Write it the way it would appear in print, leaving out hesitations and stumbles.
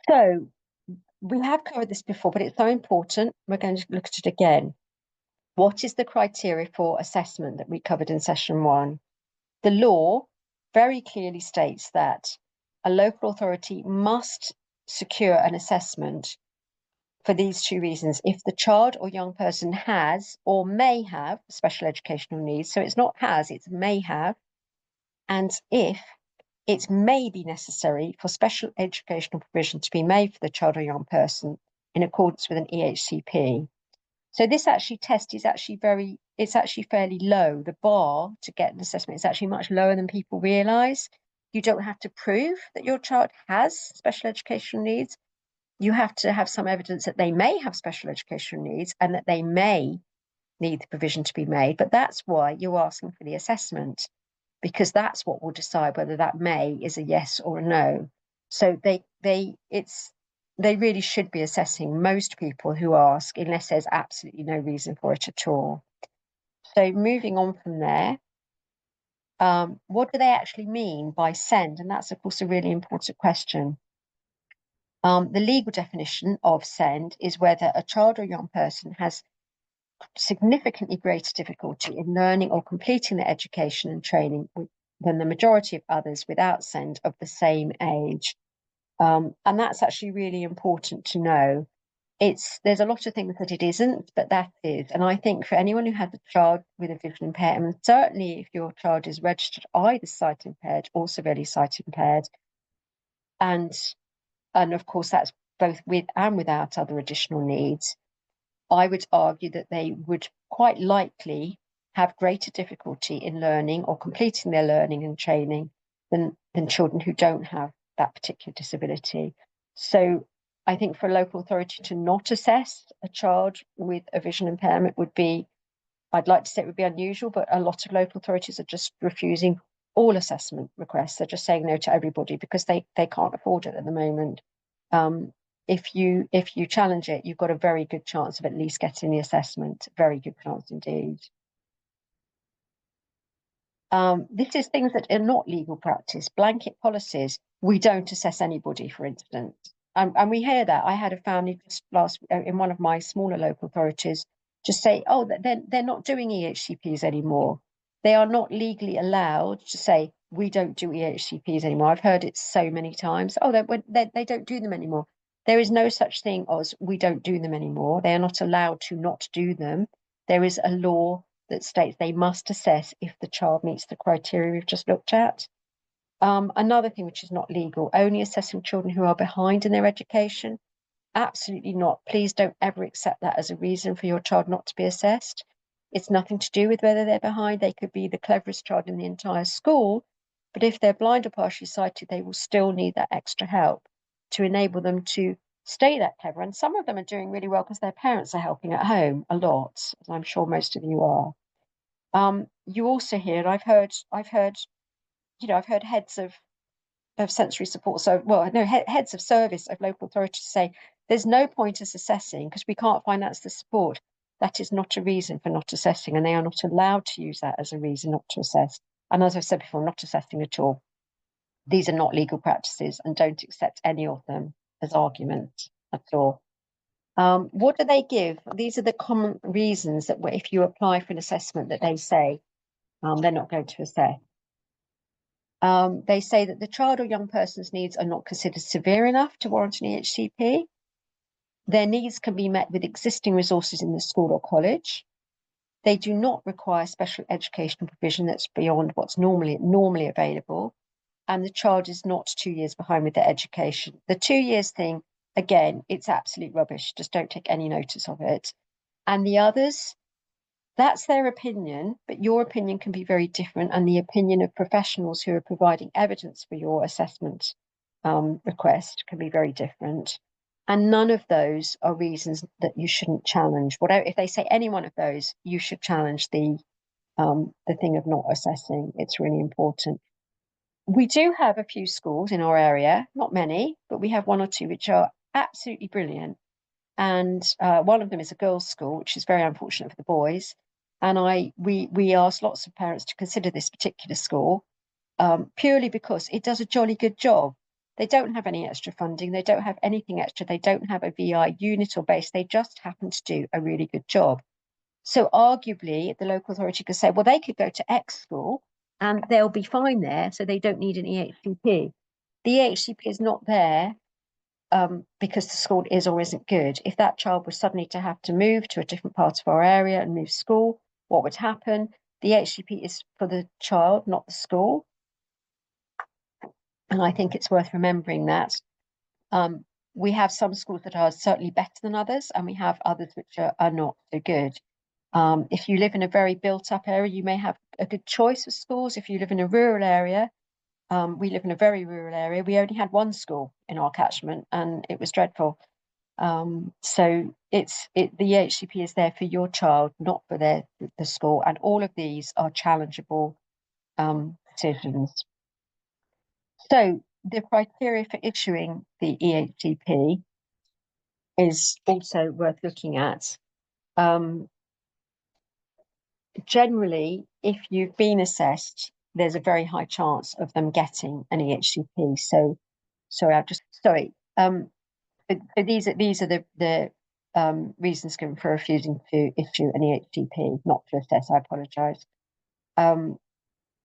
So we have covered this before, but it's so important. We're going to look at it again. What is the criteria for assessment that we covered in session one? The law very clearly states that a local authority must secure an assessment for these two reasons. If the child or young person has or may have special educational needs, so it's not has, it's may have, and if it may be necessary for special educational provision to be made for the child or young person in accordance with an EHCP. So this test is actually it's actually fairly low. The bar to get an assessment is actually much lower than people realise. You don't have to prove that your child has special educational needs. You have to have some evidence that they may have special educational needs and that they may need the provision to be made. But that's why you're asking for the assessment, because that's what will decide whether that may is a yes or a no. So they really should be assessing most people who ask, unless there's absolutely no reason for it at all. So moving on from there, what do they actually mean by SEND? And that's, of course, a really important question. The legal definition of SEND is whether a child or young person has significantly greater difficulty in learning or completing their education and training than the majority of others without SEND of the same age. And that's actually really important to know. There's a lot of things that it isn't, but that is. And I think for anyone who has a child with a vision impairment, certainly if your child is registered either sight impaired or severely sight impaired, and of course that's both with and without other additional needs, I would argue that they would quite likely have greater difficulty in learning or completing their learning and training than children who don't have that particular disability. So I think for a local authority to not assess a child with a vision impairment would be, I'd like to say it would be unusual, but a lot of local authorities are just refusing all assessment requests. They're just saying no to everybody because they can't afford it at the moment. If you challenge it, you've got a very good chance of at least getting the assessment. Very good chance indeed. This is things that are not legal practice, blanket policies. We don't assess anybody, for instance. And we hear that. I had a family just in one of my smaller local authorities just say, oh, they're not doing EHCPs anymore. They are not legally allowed to say, we don't do EHCPs anymore. I've heard it so many times. Oh, they don't do them anymore. There is no such thing as we don't do them anymore. They are not allowed to not do them. There is a law that states they must assess if the child meets the criteria we've just looked at. Another thing which is not legal, only assessing children who are behind in their education. Absolutely not. Please don't ever accept that as a reason for your child not to be assessed. It's nothing to do with whether they're behind. They could be the cleverest child in the entire school, but if they're blind or partially sighted, they will still need that extra help to enable them to stay that clever. And some of them are doing really well because their parents are helping at home a lot, as I'm sure most of you are. You also hear, I've heard, I've heard heads of sensory support. So, well, no, heads of service of local authorities say there's no point us assessing because we can't finance the support. That is not a reason for not assessing, and they are not allowed to use that as a reason not to assess. And as I've said before, not assessing at all. These are not legal practices, and don't accept any of them as arguments at all. What do they give? These are the common reasons that if you apply for an assessment that they say they're not going to assess. They say that the child or young person's needs are not considered severe enough to warrant an EHCP. Their needs can be met with existing resources in the school or college. They do not require special educational provision that's beyond what's normally available. And the child is not 2 years behind with their education. The 2 years thing, again, it's absolute rubbish. Just don't take any notice of it. And the others, that's their opinion, but your opinion can be very different, and the opinion of professionals who are providing evidence for your assessment request can be very different. And none of those are reasons that you shouldn't challenge. Whatever, if they say any one of those, you should challenge the thing of not assessing. It's really important. We do have a few schools in our area, not many, but we have one or two which are absolutely brilliant. And one of them is a girls' school, which is very unfortunate for the boys. And we asked lots of parents to consider this particular school purely because it does a jolly good job. They don't have any extra funding. They don't have anything extra. They don't have a VI unit or base. They just happen to do a really good job. So arguably, the local authority could say, well, they could go to X school and they'll be fine there, so they don't need an EHCP. The EHCP is not there because the school is or isn't good. If that child was suddenly to have to move to a different part of our area and move school, what would happen? The EHCP is for the child, not the school. And I think it's worth remembering that. We have some schools that are certainly better than others, and we have others which are not so good. If you live in a very built up area, you may have a good choice of schools. If you live in a rural area, we live in a very rural area. We only had one school in our catchment, and it was dreadful. So the EHCP is there for your child, not for the school, and all of these are challengeable decisions. So the criteria for issuing the EHCP is also worth looking at. Generally, if you've been assessed, there's a very high chance of them getting an EHCP. So, sorry, So these are the reasons given for refusing to issue an EHCP, not to assess. I apologise.